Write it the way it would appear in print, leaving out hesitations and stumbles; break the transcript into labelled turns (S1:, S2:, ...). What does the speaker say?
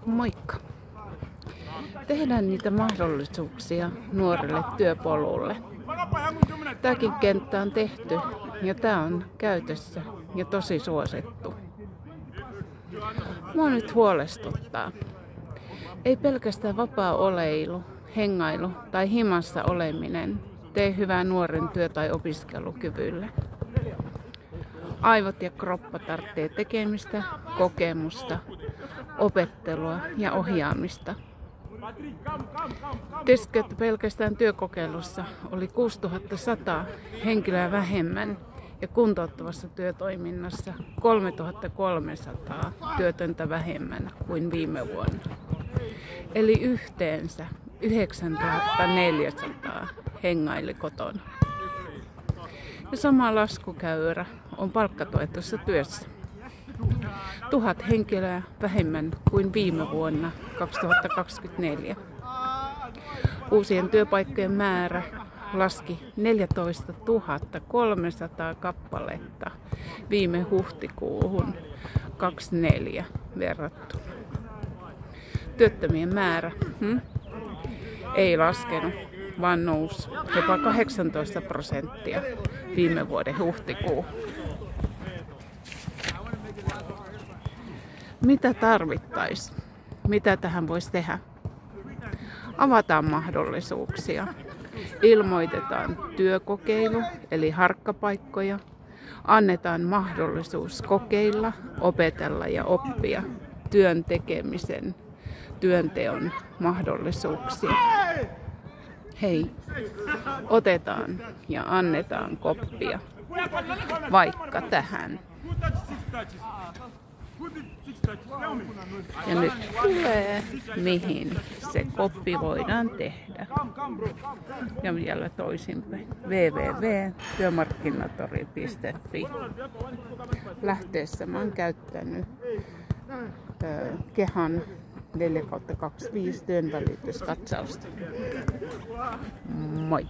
S1: Moikka! Tehdään niitä mahdollisuuksia nuorille työpolulle. Tämäkin kenttä on tehty ja tämä on käytössä ja tosi suosittu. Mua nyt huolestuttaa. Ei pelkästään vapaa oleilu, hengailu tai himassa oleminen tee hyvää nuoren työ- tai opiskelukyvylle. Aivot ja kroppa tarvitsee tekemistä, kokemusta, opettelua ja ohjaamista. Tiesitkö, että pelkästään työkokeilussa oli 6100 henkilöä vähemmän ja kuntouttavassa työtoiminnassa 3300 työtöntä vähemmän kuin viime vuonna. Eli yhteensä 9400 hengaili kotona. Ja sama laskukäyrä on palkkatuetussa työssä. 1000 henkilöä vähemmän kuin viime vuonna 2024. Uusien työpaikkojen määrä laski 14 300 kappaletta viime huhtikuuhun 24 verrattuna. Työttömien määrä ei laskenut, vaan nousi jopa 18% viime vuoden huhtikuuhun. Mitä tarvittaisiin? Mitä tähän voisi tehdä? Avataan mahdollisuuksia. Ilmoitetaan työkokeilu, eli harkkapaikkoja. Annetaan mahdollisuus kokeilla, opetella ja oppia työn tekemisen, työnteon mahdollisuuksia. Hei, otetaan ja annetaan koppia vaikka tähän. Ja nyt tulee, mihin se koppi voidaan tehdä. Ja vielä toisinpäin. www.työmarkkinatori.fi. Lähteessä mä oon käyttänyt Kehan 4/25 työnvälityskatsausta. Moi!